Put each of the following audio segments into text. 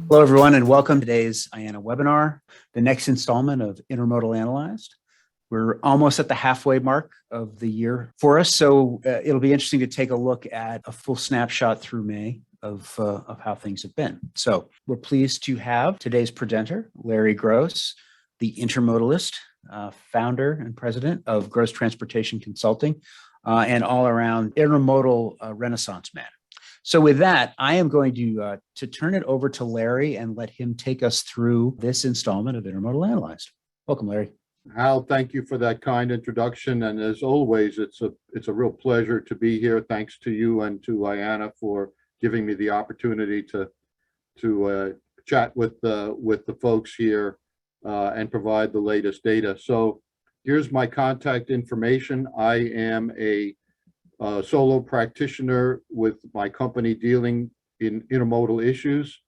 Hello, everyone, and welcome to today's IANA webinar, the next installment of Intermodal Analyzed. We're almost at the halfway mark of the year for us, so it'll be interesting to take a look at a full snapshot through May of how things have been. So we're pleased to have today's presenter, Larry Gross, the Intermodalist, founder and president of Gross Transportation Consulting, and all-around intermodal renaissance man. So with that, I am going to turn it over to Larry and let him take us through this installment of Intermodal Analyzed. Welcome, Larry. Hal, thank you for that kind introduction. And as always, it's a real pleasure to be here. Thanks to you and to IANA for giving me the opportunity to chat with the folks here and provide the latest data. So here's my contact information. I am a solo practitioner with my company dealing in intermodal issues.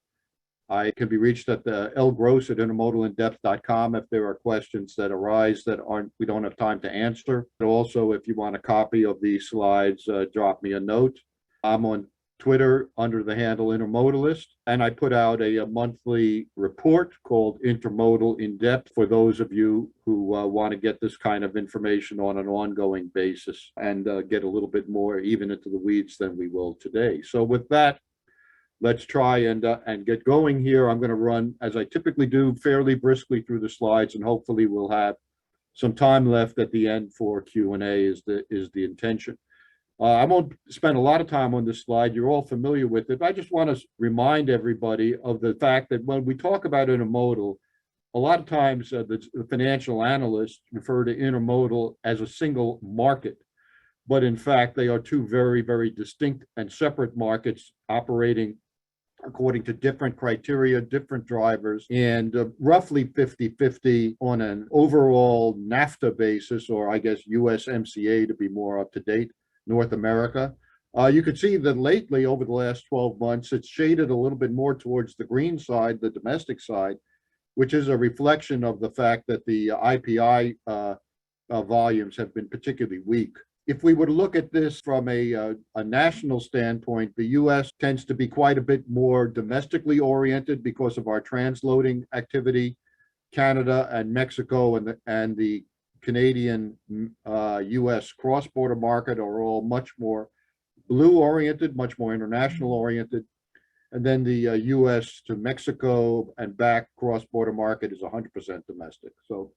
I can be reached at the lgross at intermodalindepth.com if there are questions that arise that we don't have time to answer. But also, if you want a copy of these slides, drop me a note. I'm on Twitter under the handle Intermodalist, and I put out a monthly report called Intermodal In-Depth for those of you who want to get this kind of information on an ongoing basis and get a little bit more even into the weeds than we will today. So with that, let's try and get going here. I'm going to run, as I typically do, fairly briskly through the slides, and hopefully we'll have some time left at the end for Q&A is the intention. I won't spend a lot of time on this slide. You're all familiar with it. But I just want to remind everybody of the fact that when we talk about intermodal, a lot of times the financial analysts refer to intermodal as a single market. But in fact, they are two very, very distinct and separate markets operating according to different criteria, different drivers, and roughly 50-50 on an overall NAFTA basis, or I guess USMCA to be more up to date, North America. You could see that lately, over the last 12 months, it's shaded a little bit more towards the green side, the domestic side, which is a reflection of the fact that the IPI volumes have been particularly weak. If we were to look at this from a national standpoint, the U.S. tends to be quite a bit more domestically oriented because of our transloading activity. Canada and Mexico and the Canadian U.S. cross-border market are all much more blue oriented, much more international oriented. And then the U.S. to Mexico and back cross-border market is 100% domestic. So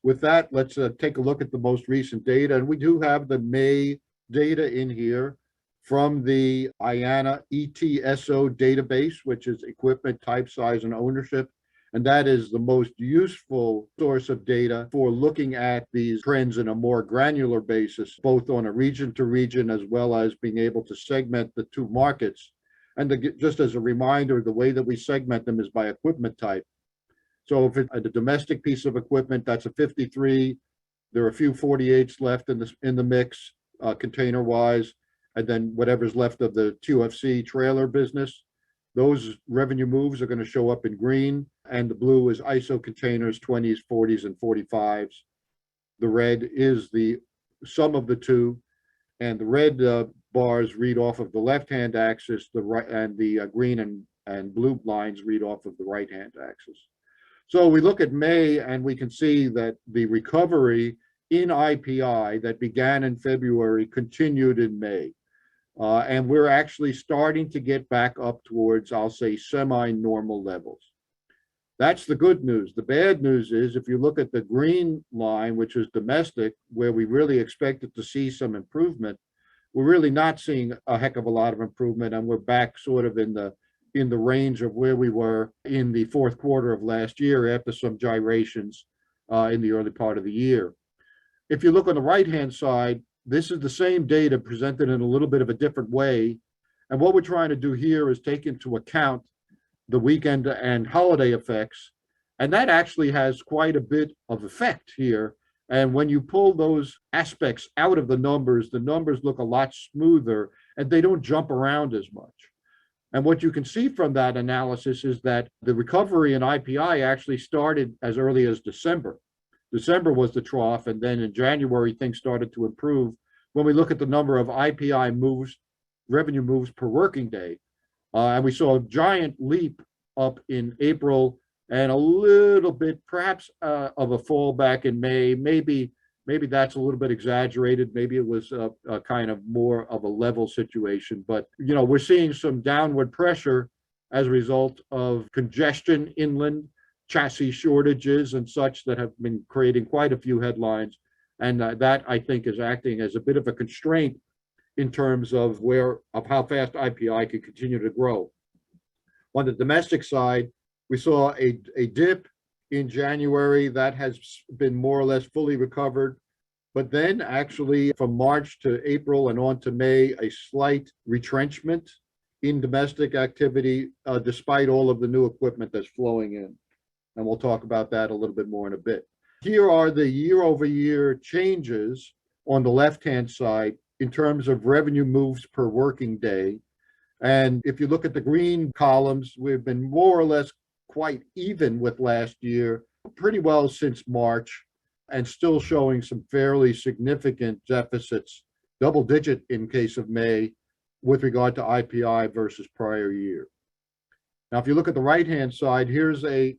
with that, let's take a look at the most recent data. And we do have the May data in here from the IANA ETSO database, which is equipment type, size, and ownership. And that is the most useful source of data for looking at these trends in a more granular basis, both on a region to region, as well as being able to segment the two markets. And just as a reminder, the way that we segment them is by equipment type. So if it's a domestic piece of equipment, that's a 53. There are a few 48s left in the mix, container-wise, and then whatever's left of the QFC trailer business. Those revenue moves are going to show up in green, and the blue is ISO containers, 20s, 40s, and 45s. The red is the sum of the two, and the red bars read off of the left-hand axis, the right, and the green and blue lines read off of the right-hand axis. So we look at May, and we can see that the recovery in IPI that began in February continued in May. And we're actually starting to get back up towards, I'll say, semi-normal levels. That's the good news. The bad news is if you look at the green line, which is domestic, where we really expected to see some improvement, we're really not seeing a heck of a lot of improvement, and we're back sort of in the range of where we were in the fourth quarter of last year after some gyrations in the early part of the year. If you look on the right-hand side, this is the same data presented in a little bit of a different way. And what we're trying to do here is take into account the weekend and holiday effects. And that actually has quite a bit of effect here. And when you pull those aspects out of the numbers look a lot smoother and they don't jump around as much. And what you can see from that analysis is that the recovery in IPI actually started as early as December. December was the trough, and then in January, things started to improve. When we look at the number of IPI moves, revenue moves per working day, and we saw a giant leap up in April and a little bit perhaps of a fallback in May. Maybe that's a little bit exaggerated. Maybe it was a kind of more of a level situation. But, we're seeing some downward pressure as a result of congestion inland, chassis shortages and such that have been creating quite a few headlines. And that, I think, is acting as a bit of a constraint in terms of how fast IPI can continue to grow. On the domestic side, we saw a dip in January that has been more or less fully recovered. But then actually from March to April and on to May, a slight retrenchment in domestic activity, despite all of the new equipment that's flowing in. And we'll talk about that a little bit more in a bit. Here are the year-over-year changes on the left-hand side in terms of revenue moves per working day. And if you look at the green columns, we've been more or less quite even with last year, pretty well since March, and still showing some fairly significant deficits, double digit in case of May, with regard to IPI versus prior year. Now, if you look at the right-hand side, here's a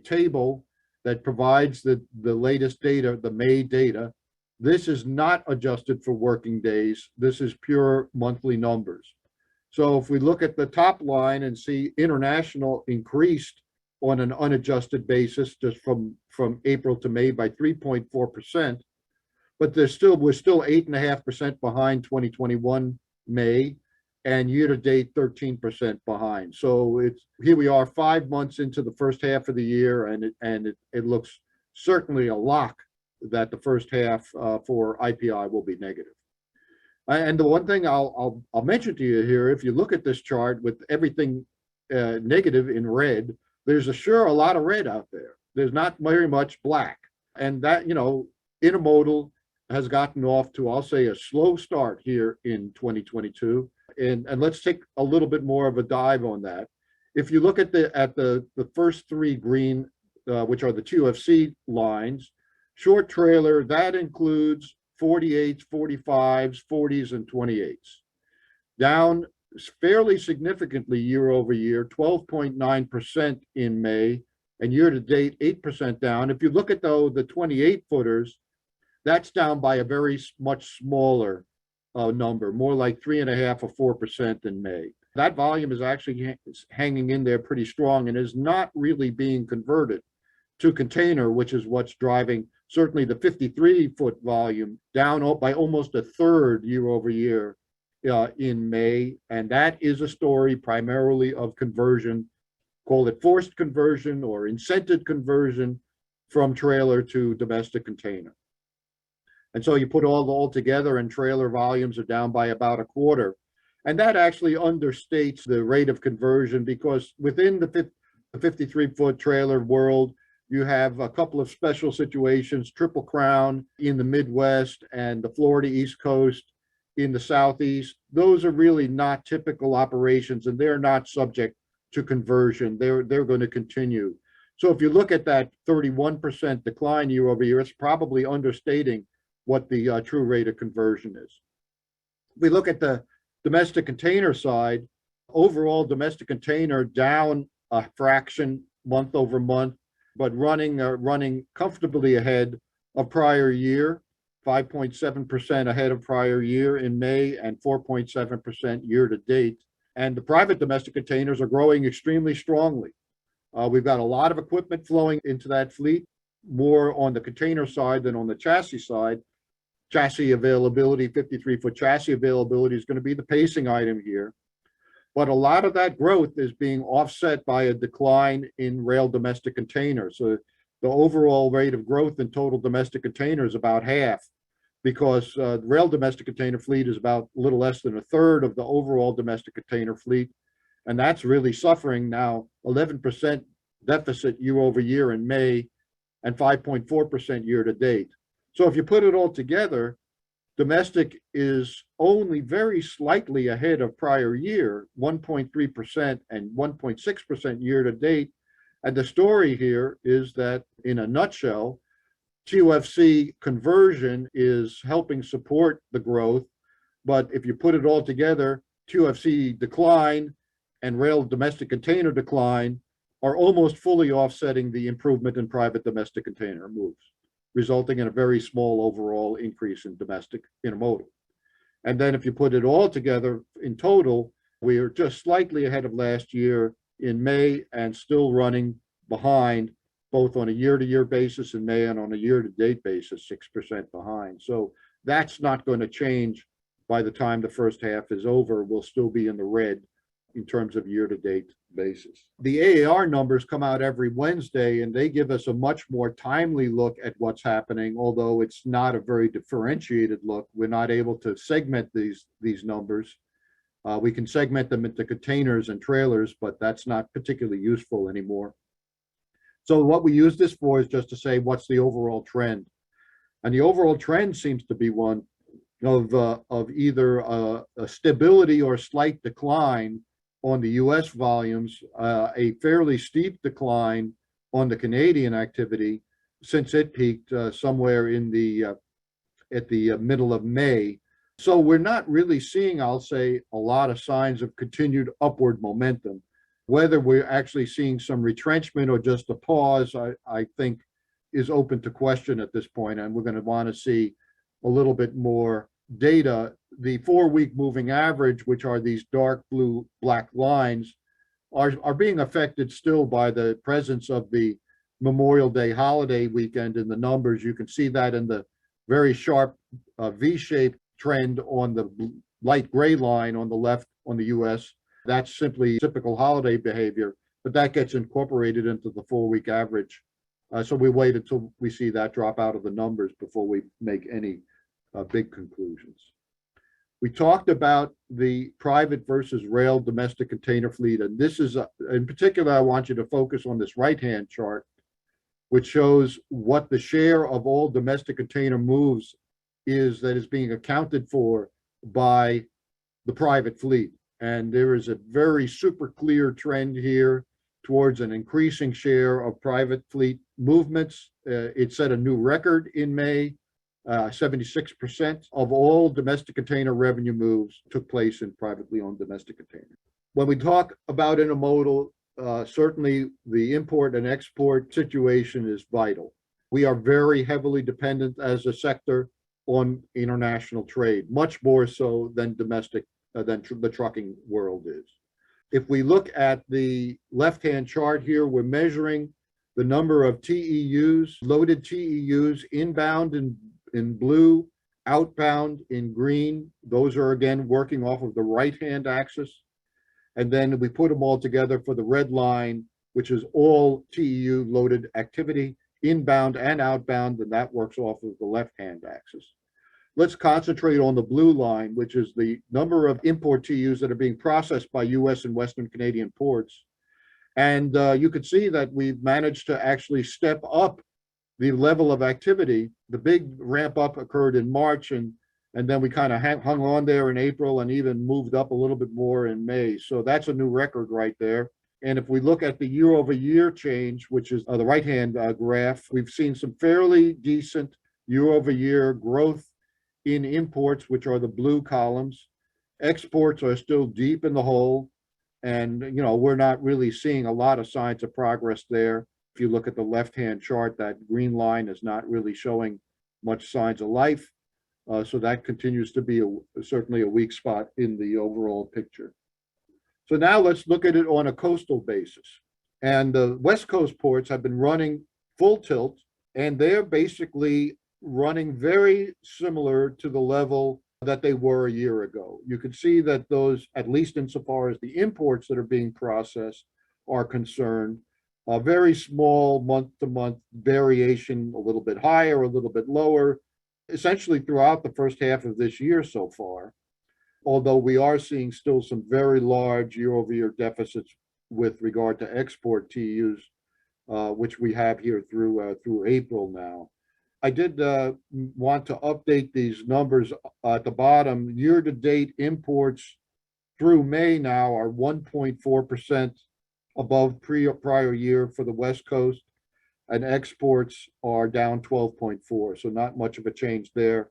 table that provides the latest data, the May data. This is not adjusted for working days. This is pure monthly numbers. So if we look at the top line and see international increased on an unadjusted basis just from April to May by 3.4%, but we're still 8.5% behind 2021 May, and year-to-date 13% behind. So here we are 5 months into the first half of the year, and it looks certainly a lock that the first half for IPI will be negative. And the one thing I'll mention to you here, if you look at this chart with everything negative in red, there's a lot of red out there. There's not very much black. And that, intermodal has gotten off to, I'll say, a slow start here in 2022. And let's take a little bit more of a dive on that. If you look at the first three green, which are the QFC lines, short trailer, that includes 48s, 45s, 40s, and 28s. Down fairly significantly year over year, 12.9% in May, and year to date, 8% down. If you look at the 28 footers, that's down by a very much smaller number, more like 3.5 or 4% in May. That volume is actually hanging in there pretty strong and is not really being converted to container, which is what's driving certainly the 53-foot volume down by almost a third year over year in May. And that is a story primarily of conversion, call it forced conversion or incented conversion from trailer to domestic container. And so you put all together and trailer volumes are down by about a quarter. And that actually understates the rate of conversion, because within the 53-foot trailer world, you have a couple of special situations, Triple Crown in the Midwest and the Florida East Coast in the Southeast. Those are really not typical operations, and they're not subject to conversion. They're going to continue. So if you look at that 31% decline year over year, it's probably understating what the true rate of conversion is. If we look at the domestic container side, overall domestic container down a fraction month over month, but running comfortably ahead of prior year, 5.7% ahead of prior year in May and 4.7% year to date. And the private domestic containers are growing extremely strongly. We've got a lot of equipment flowing into that fleet, more on the container side than on the chassis side. Chassis availability, 53-foot chassis availability is going to be the pacing item here. But a lot of that growth is being offset by a decline in rail domestic containers. So the overall rate of growth in total domestic container is about half, because the rail domestic container fleet is about a little less than a third of the overall domestic container fleet. And that's really suffering now, 11% deficit year over year in May and 5.4% year to date. So if you put it all together, domestic is only very slightly ahead of prior year, 1.3% and 1.6% year to date. And the story here is that, in a nutshell, QFC conversion is helping support the growth. But if you put it all together, QFC decline and rail domestic container decline, are almost fully offsetting the improvement in private domestic container moves, resulting in a very small overall increase in domestic intermodal. And then if you put it all together in total, we are just slightly ahead of last year in May and still running behind, both on a year-to-year basis in May and on a year-to-date basis, 6% behind. So that's not going to change by the time the first half is over. We'll still be in the red in terms of year-to-date basis. The AAR numbers come out every Wednesday, and they give us a much more timely look at what's happening, although it's not a very differentiated look. We're not able to segment these numbers. We can segment them into containers and trailers, but that's not particularly useful anymore. So what we use this for is just to say, what's the overall trend? And the overall trend seems to be one of either a stability or slight decline on the US volumes, a fairly steep decline on the Canadian activity since it peaked somewhere in at the middle of May. So we're not really seeing, I'll say, a lot of signs of continued upward momentum. Whether we're actually seeing some retrenchment or just a pause, I think is open to question at this point, and we're going to want to see a little bit more data. The 4-week moving average, which are these dark blue black lines, are being affected still by the presence of the Memorial Day holiday weekend in the numbers. You can see that in the very sharp V-shaped trend on the light gray line on the left on the US. That's simply typical holiday behavior, but that gets incorporated into the 4-week average. So we wait until we see that drop out of the numbers before we make any big conclusions. We talked about the private versus rail domestic container fleet, and this is, in particular, I want you to focus on this right-hand chart, which shows what the share of all domestic container moves is that is being accounted for by the private fleet. And there is a very super clear trend here towards an increasing share of private fleet movements. It set a new record in May. 76% of all domestic container revenue moves took place in privately owned domestic containers. When we talk about intermodal, certainly the import and export situation is vital. We are very heavily dependent as a sector on international trade, much more so than domestic, than the trucking world is. If we look at the left-hand chart here, we're measuring the number of TEUs, loaded TEUs, inbound in blue, outbound in green. Those are, again, working off of the right-hand axis. And then we put them all together for the red line, which is all TEU loaded activity, inbound and outbound, and that works off of the left-hand axis. Let's concentrate on the blue line, which is the number of import TEUs that are being processed by US and Western Canadian ports. And you can see that we've managed to actually step up the level of activity. The big ramp up occurred in March, and then we kind of hung on there in April and even moved up a little bit more in May. So that's a new record right there. And if we look at the year over year change, which is the right-hand graph, we've seen some fairly decent year over year growth in imports, which are the blue columns. Exports are still deep in the hole. And, we're not really seeing a lot of signs of progress there. If you look at the left-hand chart, that green line is not really showing much signs of life. So that continues to be certainly a weak spot in the overall picture. So now let's look at it on a coastal basis. And the West Coast ports have been running full tilt, and they're basically running very similar to the level that they were a year ago. You can see that those, at least insofar as the imports that are being processed are concerned, a very small month-to-month variation, a little bit higher, a little bit lower, essentially throughout the first half of this year so far, although we are seeing still some very large year-over-year deficits with regard to export TEUs, which we have here through April now. I did want to update these numbers at the bottom. Year-to-date imports through May now are 1.4% above prior year for the West Coast, and exports are down 12.4%, so not much of a change there.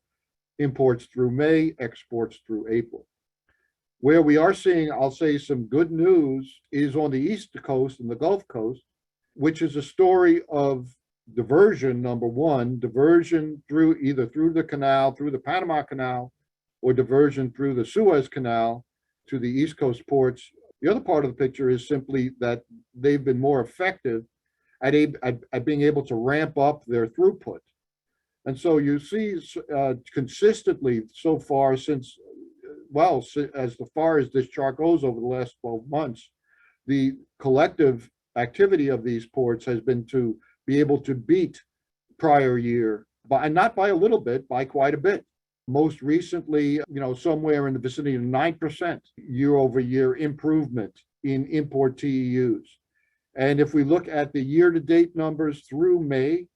Imports through May, exports through April. Where we are seeing, I'll say, some good news is on the East Coast and the Gulf Coast, which is a story of diversion, number one, diversion through either through the canal, through the Panama Canal, or diversion through the Suez Canal to the East Coast ports. The other part of the picture is simply that they've been more effective at being able to ramp up their throughput. And so you see consistently so far since, well, as far as this chart goes over the last 12 months, the collective activity of these ports has been to be able to beat prior year, and not by a little bit, by quite a bit. Most recently, somewhere in the vicinity of 9% year over year improvement in import TEUs. And if we look at the year-to-date numbers through May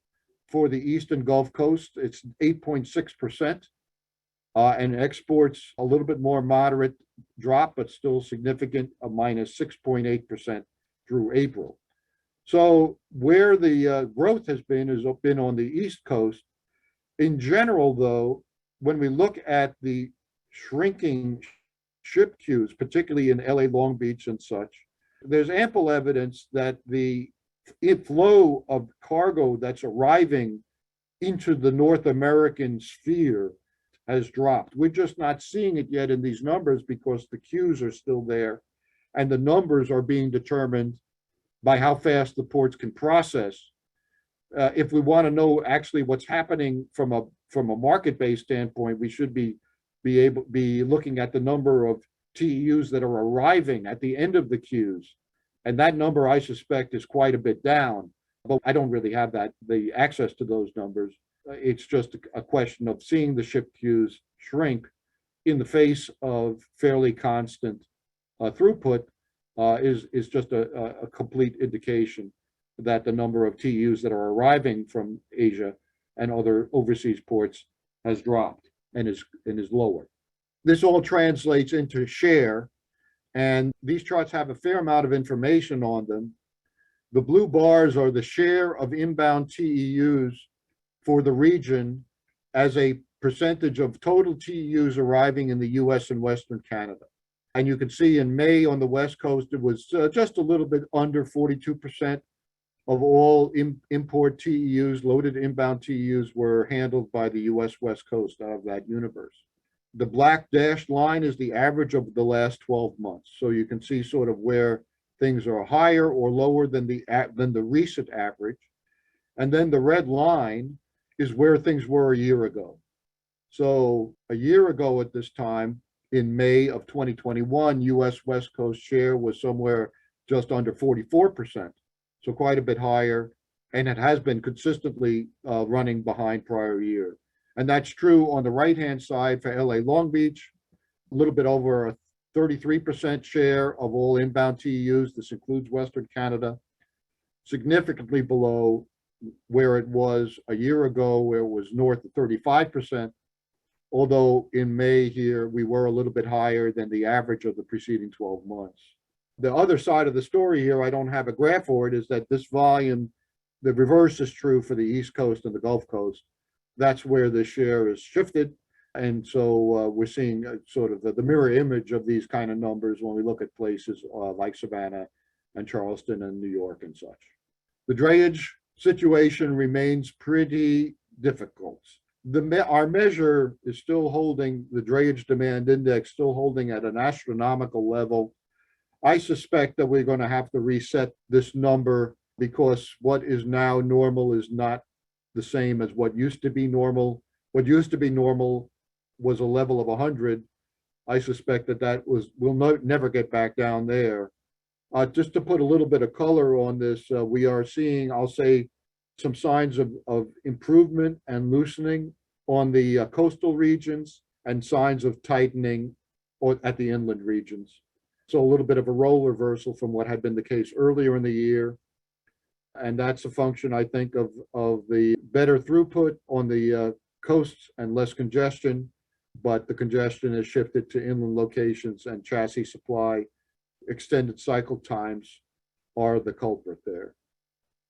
for the East and Gulf Coast, it's 8.6%. And exports a little bit more moderate drop, but still significant, a minus 6.8% through April. So where the growth has been on the East Coast. In general, though, when we look at the shrinking ship queues, particularly in LA, Long Beach and such, there's ample evidence that the flow of cargo that's arriving into the North American sphere has dropped. We're just not seeing it yet in these numbers because the queues are still there, and the numbers are being determined by how fast the ports can process. If we want to know actually what's happening from a market-based standpoint, we should be looking at the number of TEUs that are arriving at the end of the queues, and that number I suspect is quite a bit down. But I don't really have the access to those numbers. It's just a question of seeing the ship queues shrink in the face of fairly constant throughput is just a complete indication that the number of TEUs that are arriving from Asia and other overseas ports has dropped and is lower. This all translates into share, and these charts have a fair amount of information on them. The blue bars are the share of inbound TEUs for the region as a percentage of total TEUs arriving in the US and Western Canada. And you can see in May on the West Coast, it was just a little bit under 42% of all import TEUs, loaded inbound TEUs, were handled by the US West Coast out of that universe. The black dashed line is the average of the last 12 months. So you can see sort of where things are higher or lower than the recent average. And then the red line is where things were a year ago. So a year ago at this time, in May of 2021, US West Coast share was somewhere just under 44%. So quite a bit higher, and it has been consistently running behind prior year. And that's true on the right-hand side for LA Long Beach, a little bit over a 33% share of all inbound TEUs. This includes Western Canada, significantly below where it was a year ago, where it was north of 35%. Although in May here, we were a little bit higher than the average of the preceding 12 months. The other side of the story here, I don't have a graph for it, is that this volume, the reverse is true for the East Coast and the Gulf Coast. That's where the share is shifted. And so we're seeing sort of the mirror image of these kind of numbers when we look at places like Savannah and Charleston and New York and such. The drayage situation remains pretty difficult. Our measure is still holding, the drayage demand index still holding at an astronomical level. I suspect that we're going to have to reset this number because what is now normal is not the same as what used to be normal. What used to be normal was a level of 100. I suspect that we'll never get back down there. Just to put a little bit of color on this, we are seeing, I'll say, some signs of improvement and loosening on the coastal regions and signs of tightening at the inland regions. So a little bit of a role reversal from what had been the case earlier in the year. And that's a function, I think, of the better throughput on the coasts and less congestion, but the congestion has shifted to inland locations, and chassis supply, extended cycle times are the culprit there.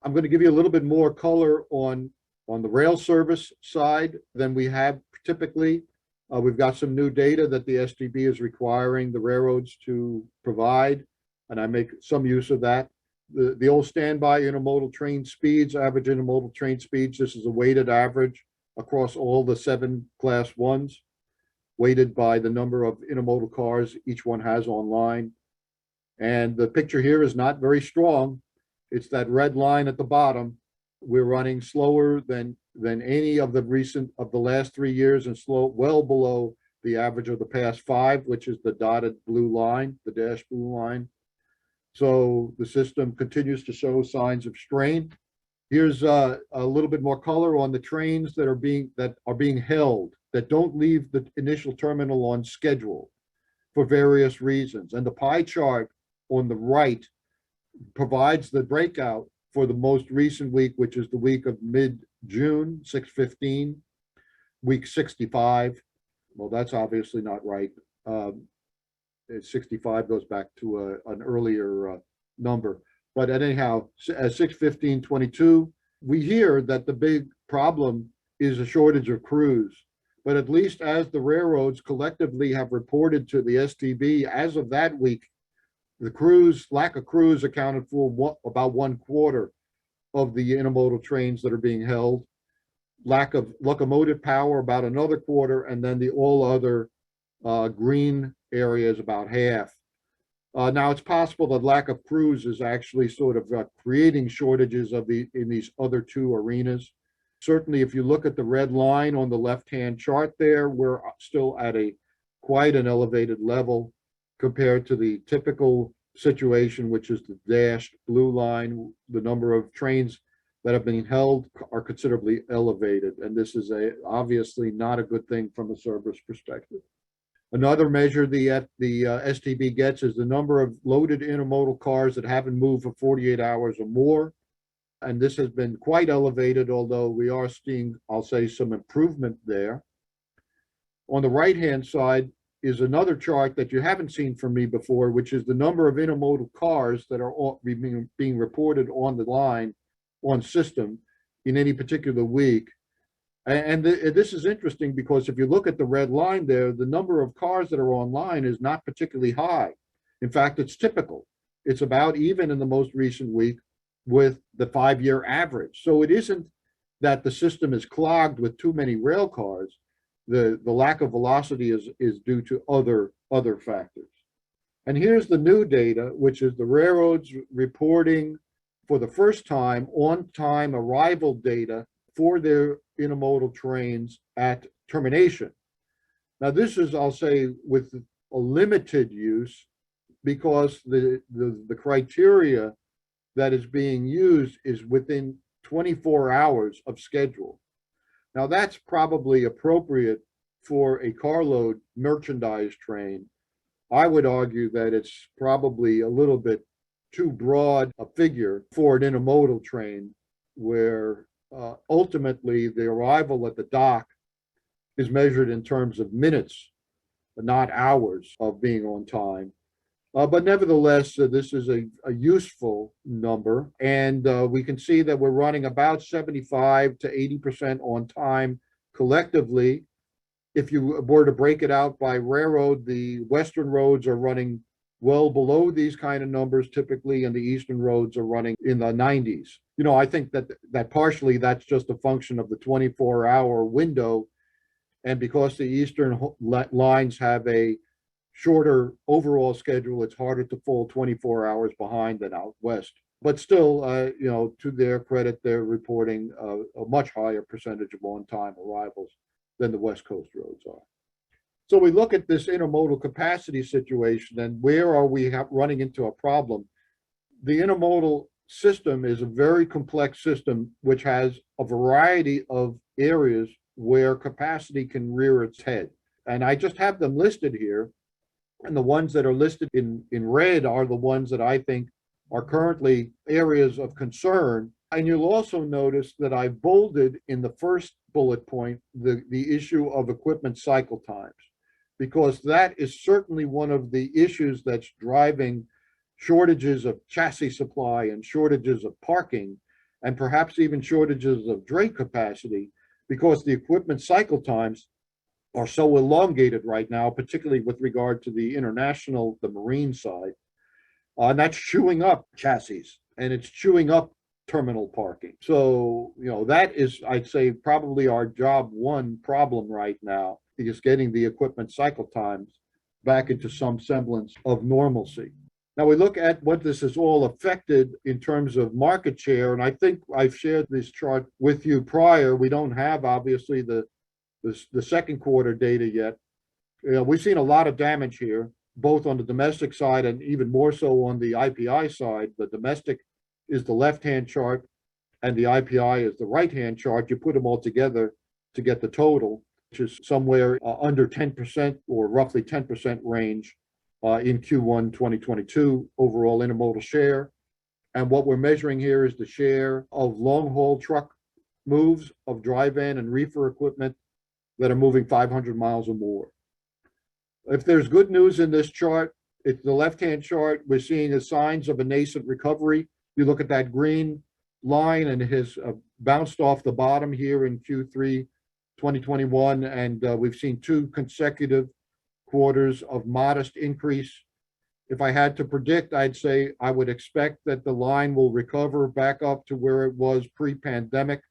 I'm going to give you a little bit more color on the rail service side than we have typically. We've got some new data that the STB is requiring the railroads to provide, and I make some use of that. The old standby intermodal train speeds, average intermodal train speeds, this is a weighted average across all the 7 class 1s, weighted by the number of intermodal cars each one has online. And the picture here is not very strong. It's that red line at the bottom. We're running slower than any of the last 3 years, and well below the average of the past 5, which is the dotted blue line, the dashed blue line. So the system continues to show signs of strain. Here's a little bit more color on the trains that are being held, that don't leave the initial terminal on schedule for various reasons. And the pie chart on the right provides the breakout for the most recent week, which is the week of mid-June, 6/15, week 65. Well, that's obviously not right. 65 goes back to an earlier number. But anyhow, at 6/15/22, we hear that the big problem is a shortage of crews. But at least as the railroads collectively have reported to the STB, as of that week, the lack of crews accounted for about 1/4 of the intermodal trains that are being held. Lack of locomotive power, about another 1/4, and then the all other green area is about half. Now, it's possible that lack of crews is actually sort of creating shortages in these other 2 arenas. Certainly, if you look at the red line on the left-hand chart there, we're still at quite an elevated level compared to the typical situation, which is the dashed blue line. The number of trains that have been held are considerably elevated, and this is obviously not a good thing from a service perspective. Another measure the STB gets is the number of loaded intermodal cars that haven't moved for 48 hours or more. And this has been quite elevated, although we are seeing, I'll say, some improvement there. On the right-hand side is another chart that you haven't seen from me before, which is the number of intermodal cars that are being reported on the line, on system, in any particular week. And this is interesting because if you look at the red line there, the number of cars that are online is not particularly high. In fact, it's typical. It's about even in the most recent week with the 5-year average. So it isn't that the system is clogged with too many rail cars. The lack of velocity is due to other factors. And here's the new data, which is the railroads reporting for the first time on-time arrival data for their intermodal trains at termination. Now, this is, I'll say, with a limited use because the criteria that is being used is within 24 hours of schedule. Now, that's probably appropriate for a carload merchandise train. I would argue that it's probably a little bit too broad a figure for an intermodal train, where ultimately the arrival at the dock is measured in terms of minutes, not hours of being on time. But nevertheless, this is a useful number, and we can see that we're running about 75 to 80% on time collectively. If you were to break it out by railroad, the western roads are running well below these kind of numbers typically, and the eastern roads are running in the 90s. You know, I think that partially that's just a function of the 24-hour window, and because the eastern lines have a shorter overall schedule, it's harder to fall 24 hours behind than out west. But still, you know, to their credit, they're reporting a much higher percentage of on-time arrivals than the West Coast roads are. So we look at this intermodal capacity situation, and where are we running into a problem? The intermodal system is a very complex system, which has a variety of areas where capacity can rear its head. And I just have them listed here. And the ones that are listed in red are the ones that I think are currently areas of concern. And you'll also notice that I bolded in the first bullet point the issue of equipment cycle times, because that is certainly one of the issues that's driving shortages of chassis supply and shortages of parking, and perhaps even shortages of dray capacity, because the equipment cycle times are so elongated right now, particularly with regard to the international, the marine side. And that's chewing up chassis and it's chewing up terminal parking. So, that is, I'd say, probably our job one problem right now is getting the equipment cycle times back into some semblance of normalcy. Now we look at what this has all affected in terms of market share, and I think I've shared this chart with you prior. We don't have, obviously, the second quarter data yet. We've seen a lot of damage here, both on the domestic side and even more so on the IPI side. The domestic is the left-hand chart and the IPI is the right-hand chart. You put them all together to get the total, which is somewhere under 10% or roughly 10% range in Q1 2022 overall intermodal share. And what we're measuring here is the share of long-haul truck moves of dry van and reefer equipment that are moving 500 miles or more. If there's good news in this chart, it's the left-hand chart. We're seeing the signs of a nascent recovery. You look at that green line and it has bounced off the bottom here in Q3 2021, and we've seen 2 consecutive quarters of modest increase. If I had to predict, I'd say I would expect that the line will recover back up to where it was pre-pandemic,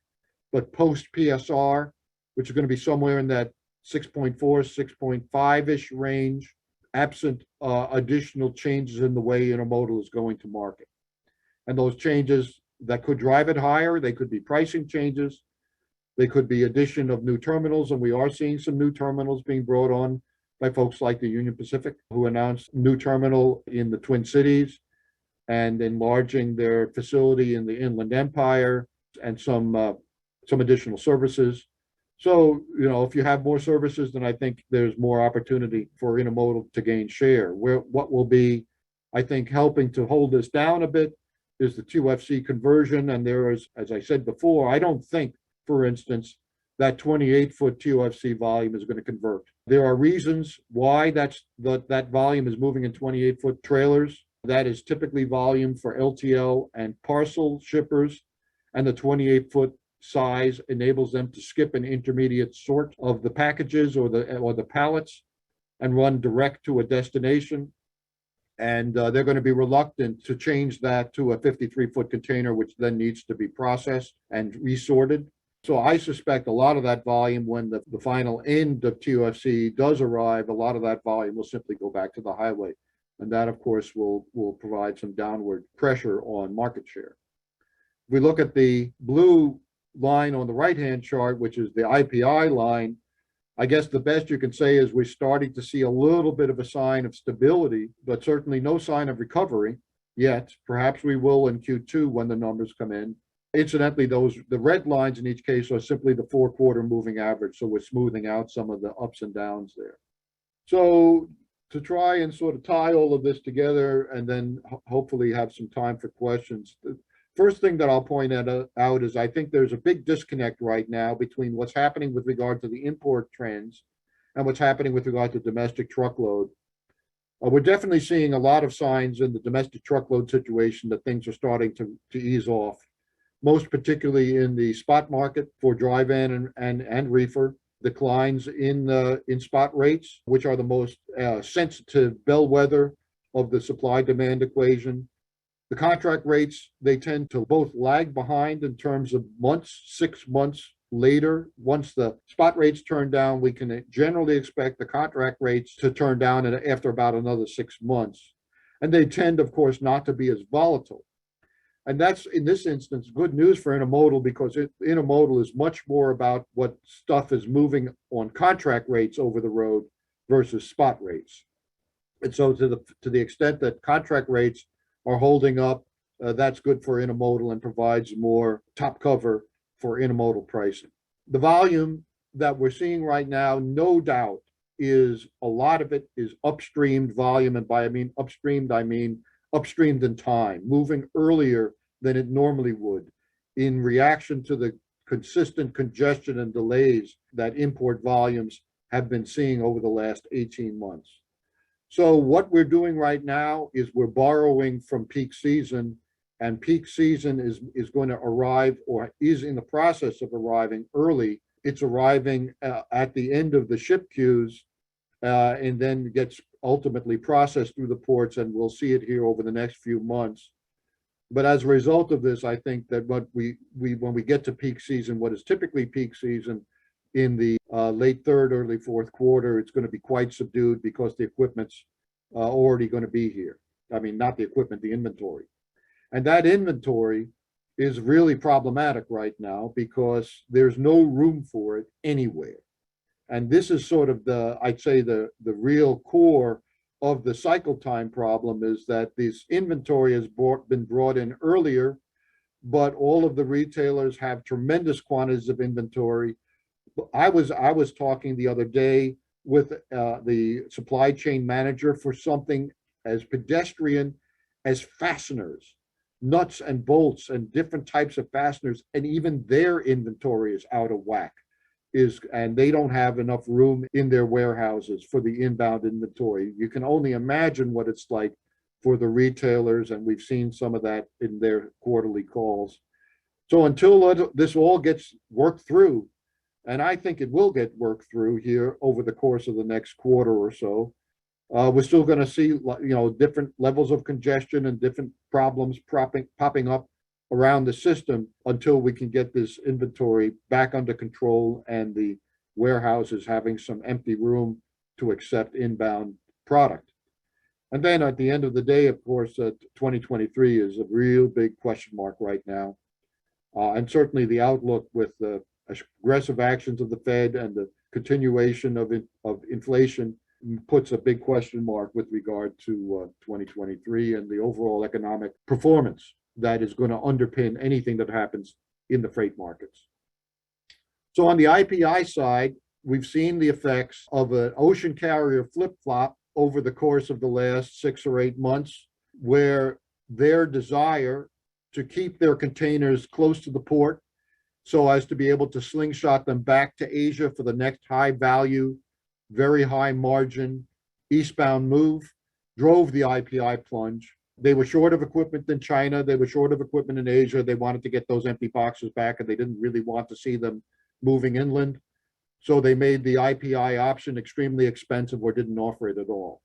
but post-PSR, which is going to be somewhere in that 6.4, 6.5-ish range, absent additional changes in the way intermodal is going to market. And those changes that could drive it higher, they could be pricing changes, they could be addition of new terminals, and we are seeing some new terminals being brought on by folks like the Union Pacific, who announced a new terminal in the Twin Cities and enlarging their facility in the Inland Empire and some additional services. So, if you have more services, then I think there's more opportunity for intermodal to gain share. What will be, I think, helping to hold this down a bit is the QFC conversion. And there is, as I said before, I don't think, for instance, that 28-foot QFC volume is going to convert. There are reasons why that volume is moving in 28-foot trailers. That is typically volume for LTL and parcel shippers, and the 28-foot size enables them to skip an intermediate sort of the packages or the pallets and run direct to a destination. And they're going to be reluctant to change that to a 53-foot container, which then needs to be processed and resorted. So I suspect a lot of that volume, when the final end of QFC does arrive, a lot of that volume will simply go back to the highway. And that, of course, will provide some downward pressure on market share. If we look at the blue line on the right-hand chart, which is the IPI line, I guess the best you can say is we're starting to see a little bit of a sign of stability, but certainly no sign of recovery yet. Perhaps we will in Q2 when the numbers come in. Incidentally, the red lines in each case are simply the 4-quarter moving average, so we're smoothing out some of the ups and downs there. So to try and sort of tie all of this together and then hopefully have some time for questions, the first thing that I'll point out is I think there's a big disconnect right now between what's happening with regard to the import trends and what's happening with regard to domestic truckload. We're definitely seeing a lot of signs in the domestic truckload situation that things are starting to ease off, most particularly in the spot market for dry van and reefer. Declines in spot rates, which are the most sensitive bellwether of the supply-demand equation. The contract rates, they tend to both lag behind in terms of months, 6 months later. Once the spot rates turn down, we can generally expect the contract rates to turn down after about another 6 months. And they tend, of course, not to be as volatile. And that's, in this instance, good news for intermodal, because intermodal is much more about what stuff is moving on contract rates over the road versus spot rates. And so to the extent that contract rates are holding up, that's good for intermodal and provides more top cover for intermodal pricing. The volume that we're seeing right now, no doubt, is a lot of it is upstreamed volume. And by upstreamed, I mean upstreamed in time, moving earlier than it normally would in reaction to the consistent congestion and delays that import volumes have been seeing over the last 18 months. So what we're doing right now is we're borrowing from peak season, and peak season is going to arrive, or is in the process of arriving, early it's arriving at the end of the ship queues and then gets ultimately processed through the ports, and we'll see it here over the next few months. But as a result of this, I think that what we when we get to peak season, what is typically peak season in the late third, early fourth quarter, it's going to be quite subdued because the equipment's already going to be here. I mean, not the equipment, the inventory. And that inventory is really problematic right now because there's no room for it anywhere. And this is sort of I'd say the real core of the cycle time problem, is that this inventory has been brought in earlier, but all of the retailers have tremendous quantities of inventory. I was talking the other day with the supply chain manager for something as pedestrian as fasteners, nuts and bolts and different types of fasteners, and even their inventory is out of whack. And they don't have enough room in their warehouses for the inbound inventory. You can only imagine what it's like for the retailers, and we've seen some of that in their quarterly calls. So until this all gets worked through, and I think it will get worked through here over the course of the next quarter or so, we're still going to see, different levels of congestion and different problems popping up around the system until we can get this inventory back under control and the warehouses having some empty room to accept inbound product. And then at the end of the day, of course, 2023 is a real big question mark right now. And certainly the outlook with the aggressive actions of the Fed and the continuation of inflation puts a big question mark with regard to 2023 and the overall economic performance that is going to underpin anything that happens in the freight markets. So on the IPI side, we've seen the effects of an ocean carrier flip-flop over the course of the last 6 or 8 months, where their desire to keep their containers close to the port so as to be able to slingshot them back to Asia for the next high value, very high margin eastbound move drove the IPI plunge. They were short of equipment in China. They were short of equipment in Asia. They wanted to get those empty boxes back, and they didn't really want to see them moving inland. So they made the IPI option extremely expensive or didn't offer it at all.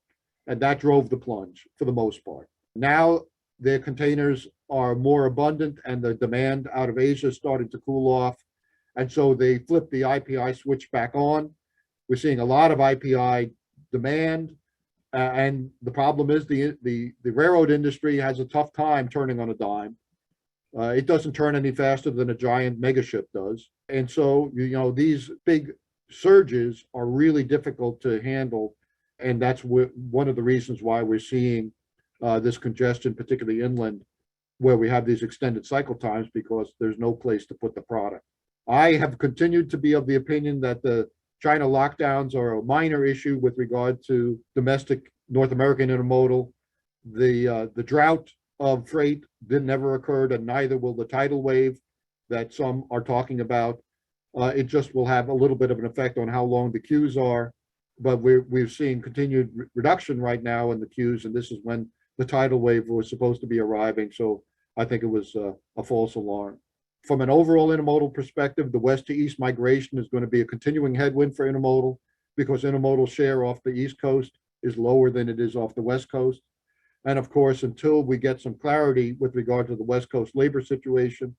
And that drove the plunge for the most part. Now their containers are more abundant and the demand out of Asia started to cool off. And so they flipped the IPI switch back on. We're seeing a lot of IPI demand. And the problem is the railroad industry has a tough time turning on a dime. It doesn't turn any faster than a giant megaship does. And so, these big surges are really difficult to handle. And that's one of the reasons why we're seeing this congestion, particularly inland, where we have these extended cycle times, because there's no place to put the product. I have continued to be of the opinion that the China lockdowns are a minor issue with regard to domestic North American intermodal. The drought of freight never occurred, and neither will the tidal wave that some are talking about. It just will have a little bit of an effect on how long the queues are, but we're seeing continued reduction right now in the queues, and this is when the tidal wave was supposed to be arriving. So I think it was a false alarm. From an overall intermodal perspective, the west to east migration is going to be a continuing headwind for intermodal, because intermodal share off the East Coast is lower than it is off the West Coast. And of course, until we get some clarity with regard to the West Coast labor situation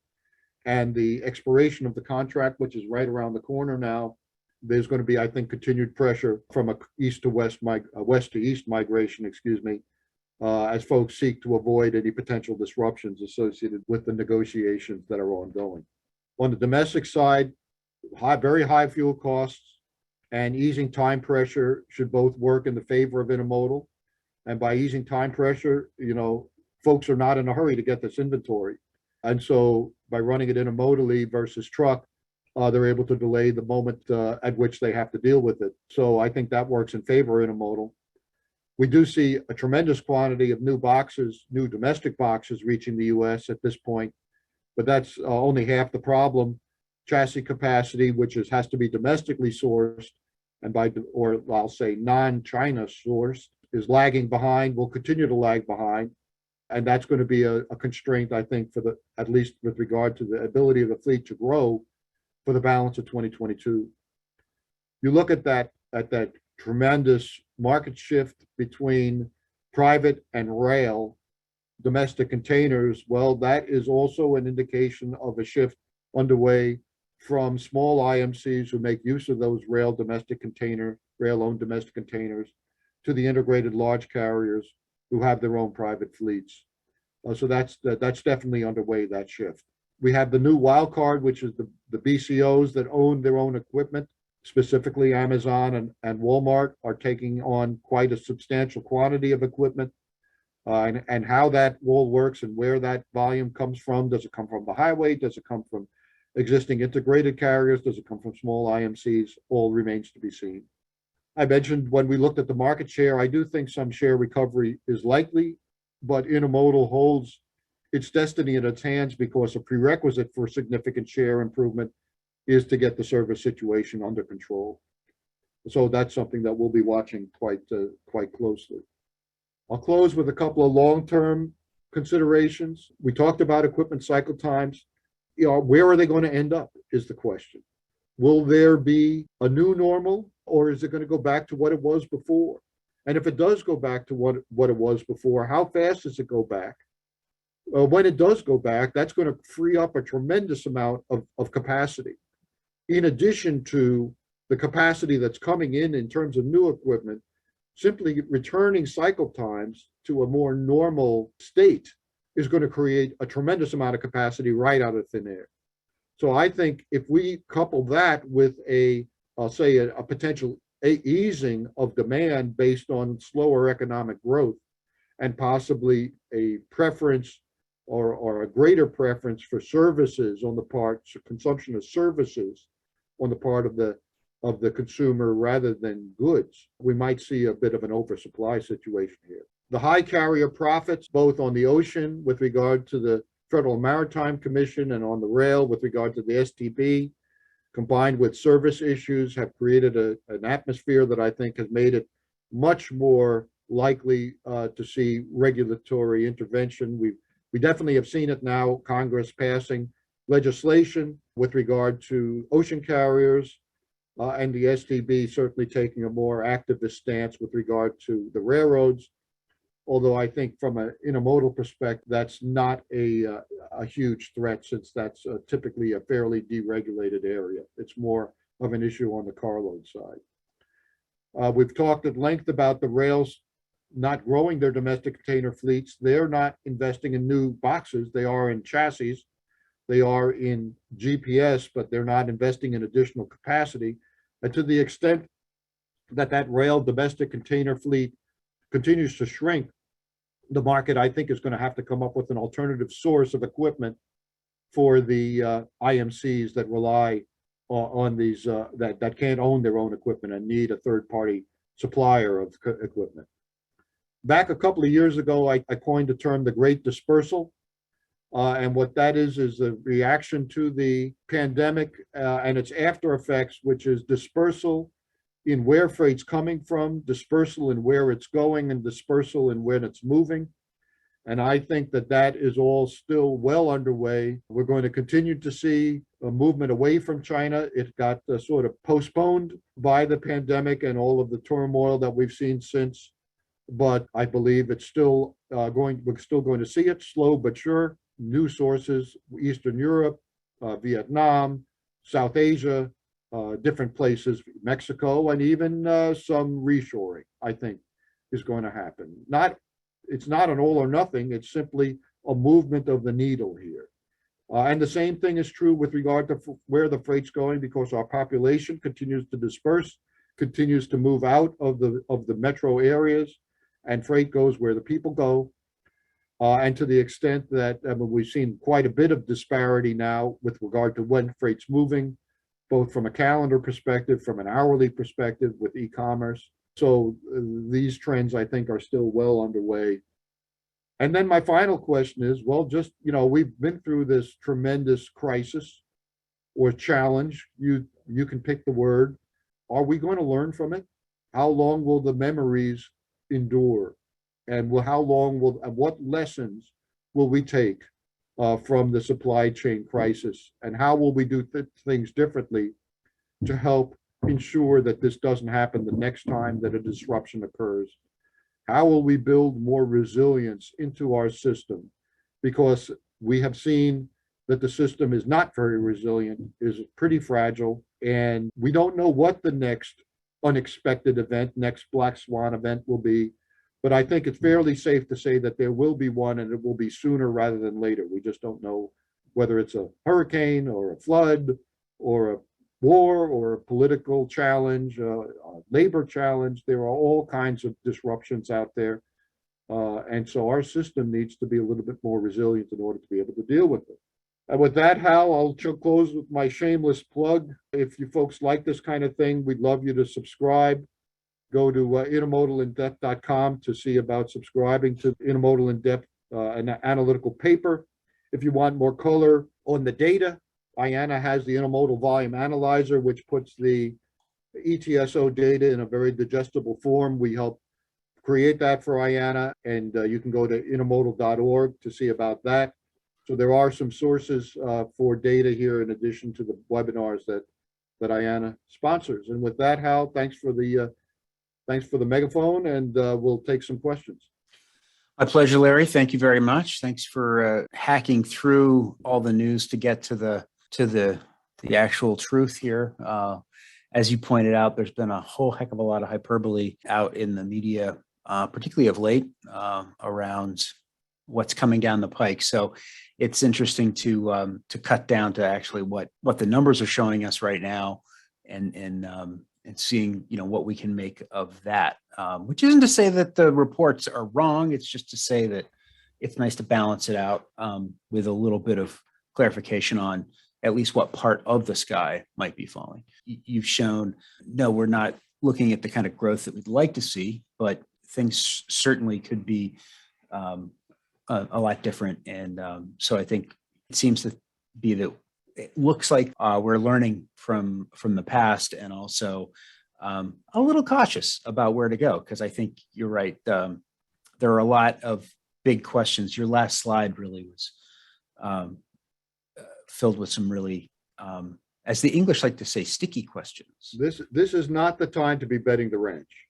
and the expiration of the contract, which is right around the corner now, there's going to be, I think, continued pressure from a west to east migration, as folks seek to avoid any potential disruptions associated with the negotiations that are ongoing. On the domestic side, very high fuel costs and easing time pressure should both work in the favor of intermodal. And by easing time pressure, folks are not in a hurry to get this inventory. And so by running it intermodally versus truck, they're able to delay the moment at which they have to deal with it. So I think that works in favor of intermodal. We do see a tremendous quantity of new domestic boxes reaching the US at this point, but that's only half the problem. Chassis capacity, which has to be domestically sourced, and I'll say non-China sourced, is lagging behind, will continue to lag behind. And that's going to be a constraint, I think, at least with regard to the ability of the fleet to grow for the balance of 2022. You look at that tremendous market shift between private and rail domestic containers. Well, that is also an indication of a shift underway from small IMCs who make use of those rail-owned domestic containers to the integrated large carriers who have their own private fleets. So that's definitely underway, that shift. We have the new wild card, which is the BCOs that own their own equipment. Specifically, Amazon and Walmart are taking on quite a substantial quantity of equipment. And how that all works and where that volume comes from. Does it come from the highway? Does it come from existing integrated carriers? Does it come from small IMCs? All remains to be seen. I mentioned when we looked at the market share, I do think some share recovery is likely, but Intermodal holds its destiny in its hands because a prerequisite for significant share improvement is to get the service situation under control. So that's something that we'll be watching quite closely. I'll close with a couple of long-term considerations. We talked about equipment cycle times. Where are they going to end up is the question. Will there be a new normal, or is it going to go back to what it was before? And if it does go back to what it was before, how fast does it go back? When it does go back, that's going to free up a tremendous amount of capacity. In addition to the capacity that's coming in terms of new equipment, simply returning cycle times to a more normal state is going to create a tremendous amount of capacity right out of thin air. So I think if we couple that with I'll say a potential easing of demand based on slower economic growth and possibly a preference or a greater preference for services on the part, consumption of services on the part of the consumer rather than goods, we might see a bit of an oversupply situation here. The high carrier profits, both on the ocean with regard to the Federal Maritime Commission and on the rail with regard to the STB, combined with service issues, have created an atmosphere that I think has made it much more likely to see regulatory intervention. We definitely have seen it now, Congress passing legislation with regard to ocean carriers, and the STB certainly taking a more activist stance with regard to the railroads. Although I think from an intermodal perspective, that's not a huge threat, since that's typically a fairly deregulated area. It's more of an issue on the carload side. We've talked at length about the rails not growing their domestic container fleets. They're not investing in new boxes. They are in chassis. They are in GPS, but they're not investing in additional capacity. And to the extent that rail domestic container fleet continues to shrink, the market, I think, is going to have to come up with an alternative source of equipment for the IMCs that rely on these, that can't own their own equipment and need a third-party supplier of equipment. Back a couple of years ago, I coined the term the Great Dispersal. And what that is a reaction to the pandemic and its after effects, which is dispersal in where freight's coming from, dispersal in where it's going, and dispersal in when it's moving. And I think that is all still well underway. We're going to continue to see a movement away from China. It got sort of postponed by the pandemic and all of the turmoil that we've seen since. But I believe it's still we're still going to see it, slow but sure. New sources, Eastern Europe, Vietnam, South Asia, different places, Mexico, and even some reshoring, I think, is going to happen. It's not an all or nothing, it's simply a movement of the needle here. And the same thing is true with regard to where the freight's going, because our population continues to disperse, continues to move out of the metro areas, and freight goes where the people go. And to the extent that we've seen quite a bit of disparity now with regard to when freight's moving, both from a calendar perspective, from an hourly perspective with e-commerce. So these trends, I think, are still well underway. And then my final question is, well, just, we've been through this tremendous crisis or challenge. You can pick the word. Are we going to learn from it? How long will the memories endure? And what lessons will we take from the supply chain crisis? And how will we do things differently to help ensure that this doesn't happen the next time that a disruption occurs? How will we build more resilience into our system? Because we have seen that the system is not very resilient, is pretty fragile, and we don't know what the next unexpected event, next black swan event will be. But I think it's fairly safe to say that there will be one, and it will be sooner rather than later. We just don't know whether it's a hurricane or a flood or a war or a political challenge, a labor challenge. There are all kinds of disruptions out there. And so our system needs to be a little bit more resilient in order to be able to deal with it. And with that, Hal, I'll close with my shameless plug. If you folks like this kind of thing, we'd love you to subscribe. Go to intermodalindepth.com to see about subscribing to Intermodal In-Depth, an analytical paper. If you want more color on the data, IANA has the Intermodal Volume Analyzer, which puts the ETSO data in a very digestible form. We help create that for IANA, and you can go to intermodal.org to see about that. So there are some sources for data here in addition to the webinars that IANA sponsors. And with that, Hal, thanks for the megaphone, and we'll take some questions. My pleasure, Larry. Thank you very much. Thanks for hacking through all the news to get to the actual truth here. As you pointed out, there's been a whole heck of a lot of hyperbole out in the media, particularly of late, around what's coming down the pike. So it's interesting to cut down to actually what the numbers are showing us right now, and seeing what we can make of that. Which isn't to say that the reports are wrong. It's just to say that it's nice to balance it out with a little bit of clarification on at least what part of the sky might be falling. You've shown, no, we're not looking at the kind of growth that we'd like to see, but things certainly could be a lot different. And so I think it seems to be that it looks like we're learning from the past, and also a little cautious about where to go, because I think you're right. There are a lot of big questions. Your last slide really was filled with some really, as the English like to say, sticky questions. This is not the time to be betting the ranch.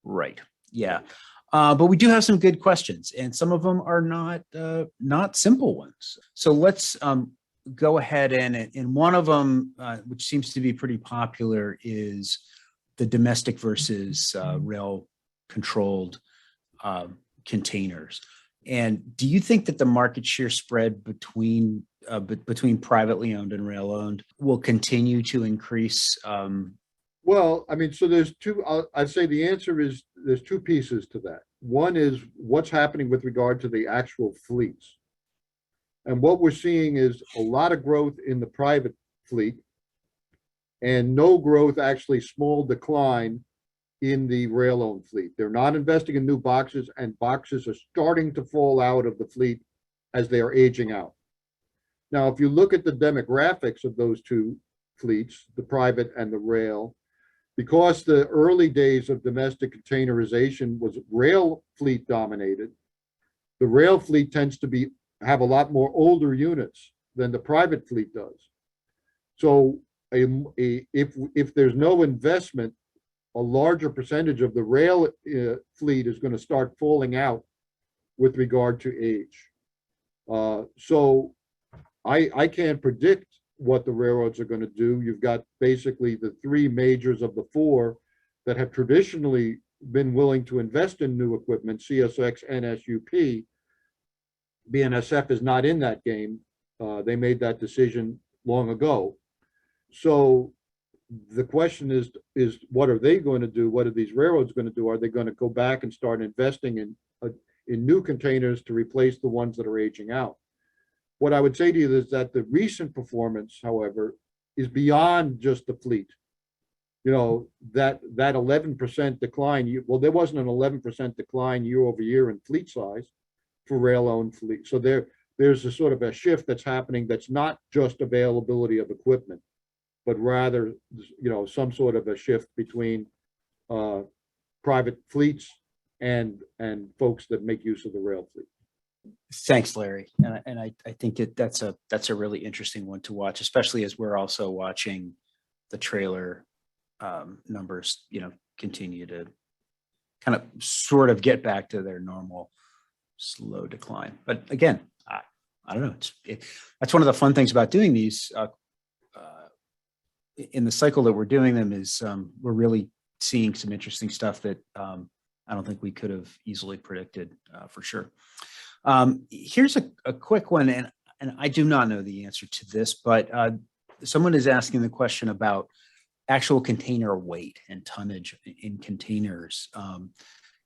Right. Yeah. But we do have some good questions, and some of them are not simple ones. So let's go ahead and one of them, which seems to be pretty popular, is the domestic versus rail controlled containers. And do you think that the market share spread between privately owned and rail owned will continue to increase? Well, I mean, so there's two. I'd say the answer is there's two pieces to that. One is what's happening with regard to the actual fleets. And what we're seeing is a lot of growth in the private fleet and no growth, actually small decline in the rail-owned fleet. They're not investing in new boxes, and boxes are starting to fall out of the fleet as they are aging out. Now, if you look at the demographics of those two fleets, the private and the rail, because the early days of domestic containerization was rail fleet dominated, the rail fleet tends to have a lot more older units than the private fleet does. So if there's no investment, a larger percentage of the rail fleet is going to start falling out with regard to age. So I can't predict what the railroads are going to do. You've got basically the three majors of the four that have traditionally been willing to invest in new equipment, CSX, NSUP. BNSF is not in that game. They made that decision long ago. So the question is what are they going to do? What are these railroads going to do? Are they going to go back and start investing in new containers to replace the ones that are aging out? What I would say to you is that the recent performance, however, is beyond just the fleet. That 11% decline, well, there wasn't an 11% decline year over year in fleet size for rail-owned fleet. So there's a sort of a shift that's happening that's not just availability of equipment, but rather, some sort of a shift between private fleets and folks that make use of the rail fleet. Thanks, Larry. And I think that's a really interesting one to watch, especially as we're also watching the trailer numbers, continue to kind of sort of get back to their normal slow decline. But again, I don't know. That's one of the fun things about doing these in the cycle that we're doing them is we're really seeing some interesting stuff that I don't think we could have easily predicted for sure. Here's a quick one, and I do not know the answer to this, but someone is asking the question about actual container weight and tonnage in containers.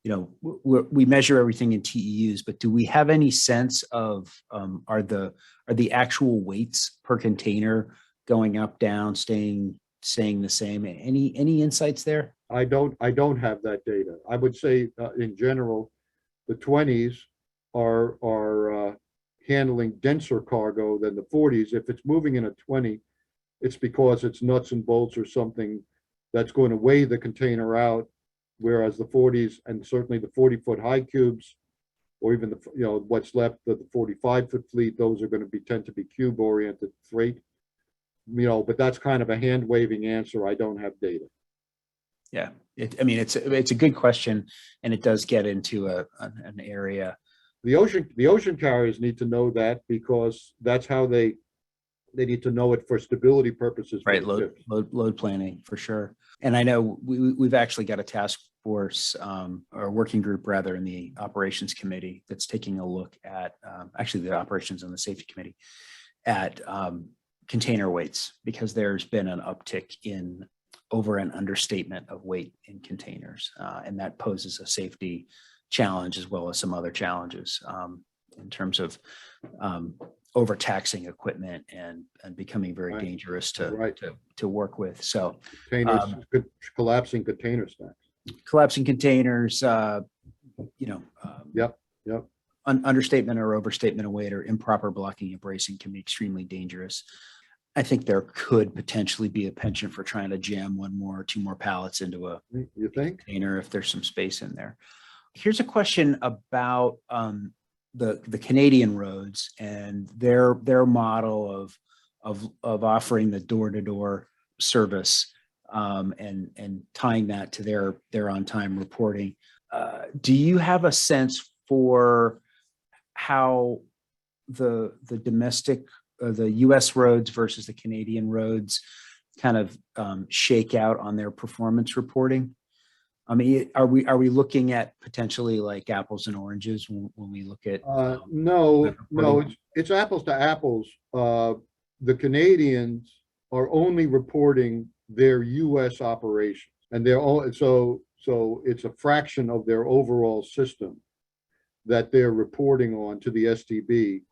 We measure everything in TEUs, but do we have any sense of are the actual weights per container going up, down, staying the same? Any insights there? I don't have that data. I would say in general, the 20s are handling denser cargo than the 40s. If it's moving in a 20, it's because it's nuts and bolts or something that's going to weigh the container out. Whereas the 40s and certainly the 40-foot high cubes, or even what's left of the 45-foot fleet, those are going to tend to be cube oriented freight. But that's kind of a hand waving answer. I don't have data. Yeah, it's a good question, and it does get into an area. The ocean carriers need to know that because that's how they need to know it for stability purposes. Right, load planning for sure. And I know we've actually got a task force or working group rather in the operations committee that's taking a look at actually the operations and the safety committee at container weights, because there's been an uptick in over and understatement of weight in containers, and that poses a safety challenge as well as some other challenges in terms of overtaxing equipment and becoming very dangerous to work with. So containers, collapsing container stacks. Collapsing containers, Yep. Understatement or overstatement of weight or improper blocking and bracing can be extremely dangerous. I think there could potentially be a penchant for trying to jam one more or two more pallets into a container if there's some space in there. Here's a question about the Canadian roads and their model of offering the door-to-door service and tying that to their on-time reporting. Do you have a sense for how the domestic, the U.S. roads versus the Canadian roads kind of shake out on their performance reporting? I mean, are we looking at potentially like apples and oranges when we look at? No, it's apples to apples. The Canadians are only reporting their U.S. operations, and they're all so it's a fraction of their overall system that they're reporting on to the STB,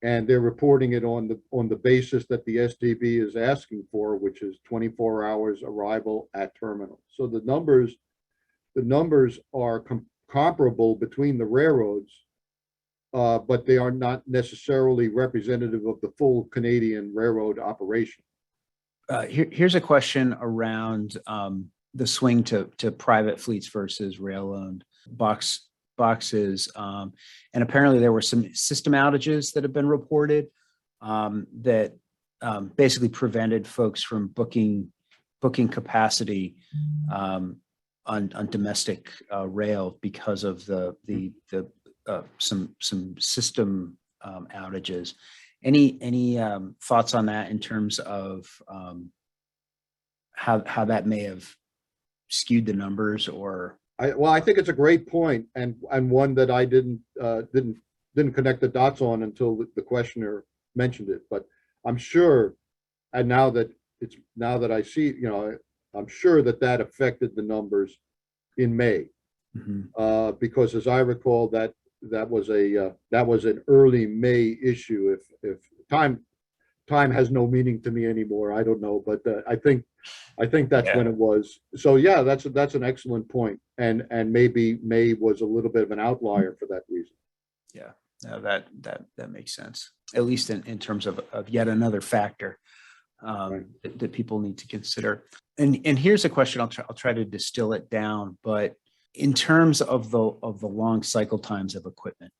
and they're reporting it on the basis that the STB is asking for, which is 24 hours arrival at terminal. So the numbers are comparable between the railroads, but they are not necessarily representative of the full Canadian railroad operation. Here's a question around the swing to private fleets versus rail-owned boxes. And apparently there were some system outages that have been reported that basically prevented folks from booking capacity on domestic rail because of some system outages. Any thoughts on that in terms of how that may have skewed the numbers? Or I think it's a great point, and one that I didn't connect the dots on until the questioner mentioned it. But I'm sure, and now that I see, I'm sure that affected the numbers in May, because as I recall, that was an early May issue. If time has no meaning to me anymore, I don't know, but I think that's when it was. So yeah, that's an excellent point, and maybe May was a little bit of an outlier for that reason. Yeah, no, that makes sense, at least in terms of yet another factor that people need to consider. And here's a question. I'll try to distill it down, but in terms of the long cycle times of equipment,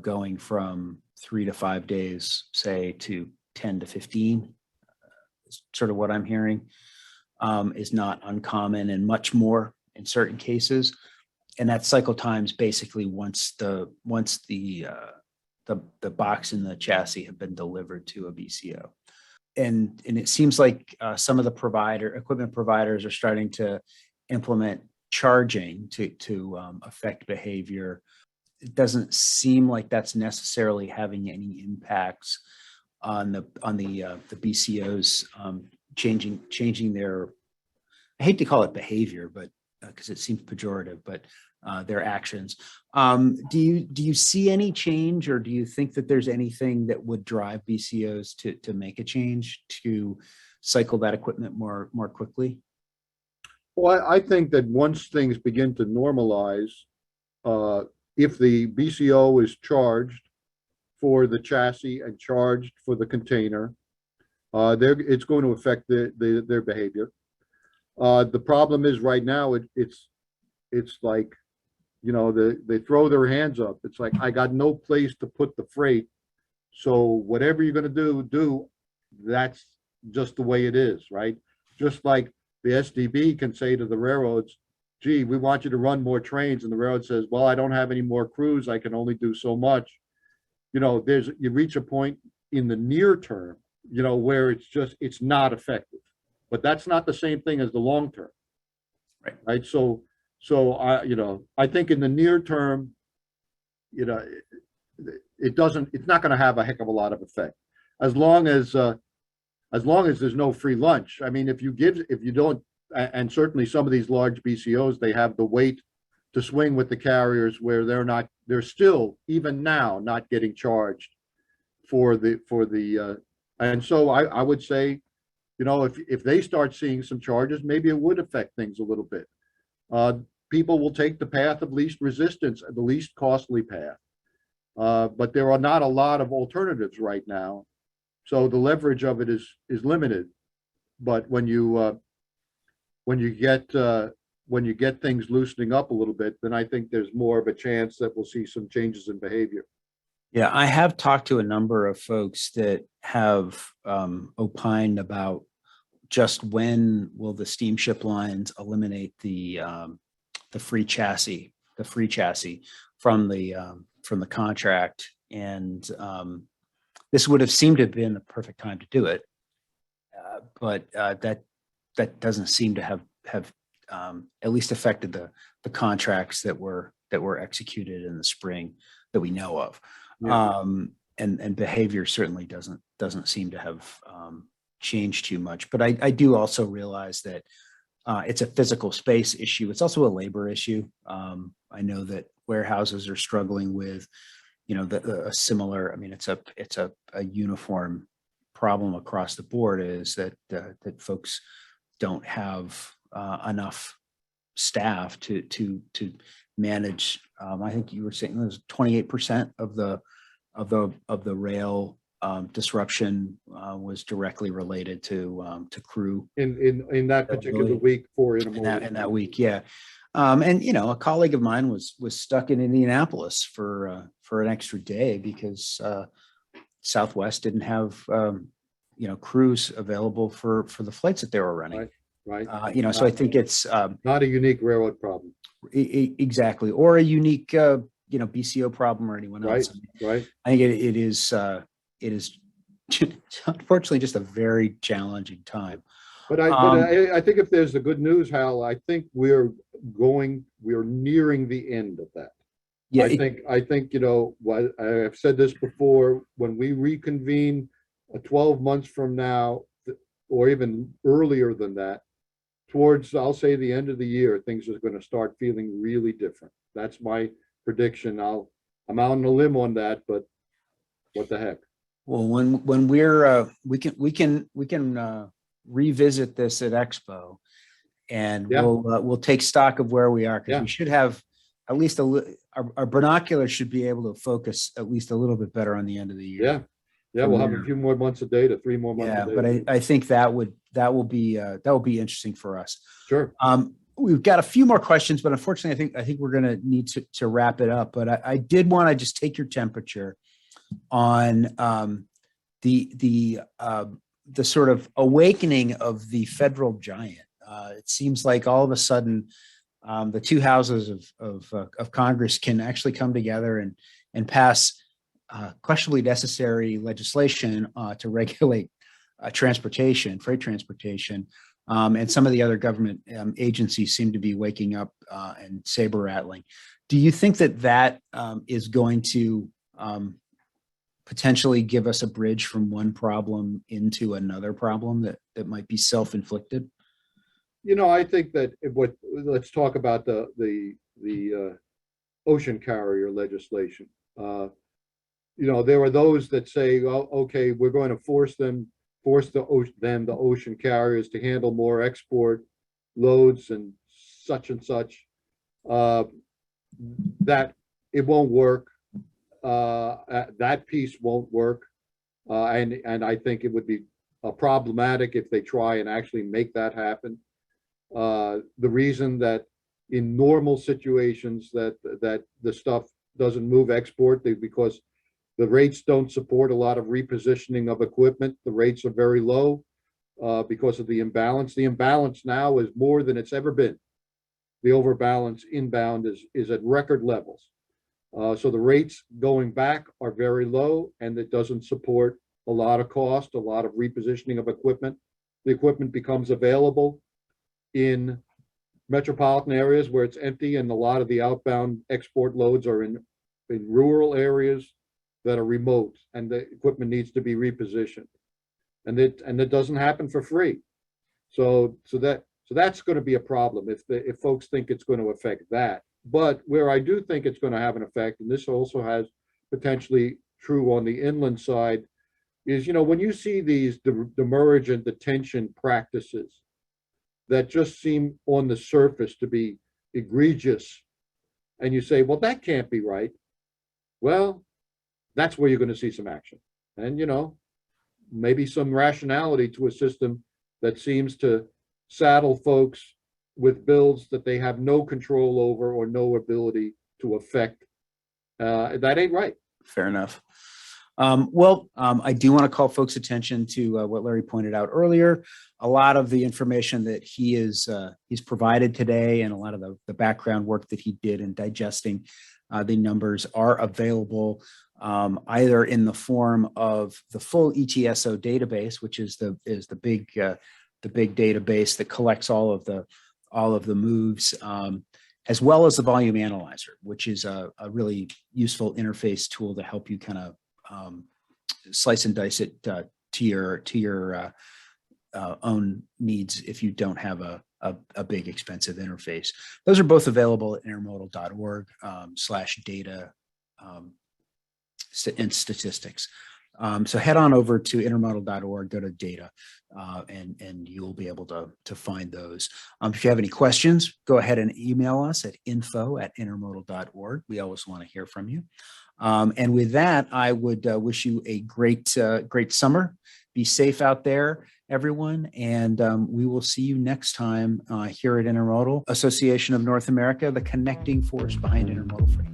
going from 3 to 5 days, say, to 10 to 15, is sort of what I'm hearing, is not uncommon and much more in certain cases. And that cycle times basically once the box and the chassis have been delivered to a BCO. And it seems like some of the equipment providers are starting to implement charging to affect behavior. It doesn't seem like that's necessarily having any impacts on the BCOs changing their, I hate to call it behavior, but because it seems pejorative, but their actions. Do you see any change, or do you think that there's anything that would drive BCOs to make a change to cycle that equipment more quickly? Well, I think that once things begin to normalize, if the BCO is charged for the chassis and charged for the container, it's going to affect their behavior. The problem is right now it's like, they throw their hands up. It's like, I got no place to put the freight. So whatever you're going to do, that's just the way it is, right? Just like the SDB can say to the railroads, gee, we want you to run more trains. And the railroad says, well, I don't have any more crews. I can only do so much. You reach a point in the near term, where it's not effective. But that's not the same thing as the long term. Right. So I think in the near term, it's not going to have a heck of a lot of effect as long as there's no free lunch. I mean, if you don't, and certainly some of these large BCOs, they have the weight to swing with the carriers where they're still, even now, not getting charged and so I would say, if they start seeing some charges, maybe it would affect things a little bit. People will take the path of least resistance, the least costly path. But there are not a lot of alternatives right now. So the leverage of it is limited. But when you get things loosening up a little bit, then I think there's more of a chance that we'll see some changes in behavior. Yeah, I have talked to a number of folks that have opined about just when will the steamship lines eliminate the free chassis from the contract, and this would have seemed to have been the perfect time to do it, but that doesn't seem to have at least affected the contracts that were executed in the spring that we know of. Yeah. And behavior certainly doesn't seem to have changed too much. But I do also realize that it's a physical space issue. It's also a labor issue. I know that warehouses are struggling with, a similar. I mean, it's a uniform problem across the board. Is that folks don't have enough staff to manage. I think you were saying there's 28% of the rail disruption was directly related to crew in that particular week for intermodal. In that week, yeah. And a colleague of mine was stuck in Indianapolis for an extra day because Southwest didn't have crews available for the flights that they were running. Right. So I think it's not a unique railroad problem. Exactly, or a unique BCO problem or anyone else. Right. I think it is unfortunately just a very challenging time. But I think if there's the good news, Hal, I think we're nearing the end of that. Yeah, I think what I've said this before, when we reconvene 12 months from now, or even earlier than that, towards, I'll say, the end of the year, things are going to start feeling really different. That's my prediction. I'm out on a limb on that, but what the heck? Well, when we're we can revisit this at Expo, and we'll take stock of where we are, because we should have at least our binoculars should be able to focus at least a little bit better on the end of the year. Yeah, we'll have a few more months of data, 3 more months. Yeah, but I think that will be interesting for us. Sure. we've got a few more questions, but unfortunately, I think we're going to need to wrap it up. But I did want to just take your temperature on the sort of awakening of the federal giant. It seems like all of a sudden, the two houses of Congress can actually come together and pass questionably necessary legislation to regulate transportation, freight transportation. And some of the other government agencies seem to be waking up and saber rattling. Do you think that is going to potentially give us a bridge from one problem into another problem that might be self-inflicted? I think that let's talk about the ocean carrier legislation. There are those that say, oh, okay, we're going to force the ocean carriers to handle more export loads and such, that it won't work. That piece won't work. And I think it would be problematic if they try and actually make that happen. The reason that in normal situations that the stuff doesn't move export because the rates don't support a lot of repositioning of equipment. The rates are very low because of the imbalance. The imbalance now is more than it's ever been. The overbalance inbound is at record levels. So the rates going back are very low, and it doesn't support a lot of cost, a lot of repositioning of equipment. The equipment becomes available in metropolitan areas where it's empty, and a lot of the outbound export loads are in rural areas that are remote, and the equipment needs to be repositioned, and it doesn't happen for free. So that's going to be a problem if folks think it's going to affect that. But where I do think it's going to have an effect, and this also has potentially true on the inland side, is when you see these demurrage and detention practices that just seem on the surface to be egregious, and you say, well, that can't be right. Well, that's where you're going to see some action, and maybe some rationality to a system that seems to saddle folks with bills that they have no control over or no ability to affect. That ain't right. Fair enough. I do want to call folks' attention to what Larry pointed out earlier. A lot of the information that he's provided today, and a lot of the background work that he did in digesting the numbers, are available either in the form of the full ETSO database, which is the big database that collects all of the moves, as well as the volume analyzer, which is a really useful interface tool to help you kind of slice and dice it to your own needs if you don't have a big expensive interface. Those are both available at intermodal.org/data and statistics. So head on over to intermodal.org, go to data, and you'll be able to find those. If you have any questions, go ahead and email us at info@intermodal.org. We always want to hear from you. And with that, I would wish you a great summer. Be safe out there, everyone. And we will see you next time here at Intermodal, Association of North America, the connecting force behind intermodal freight.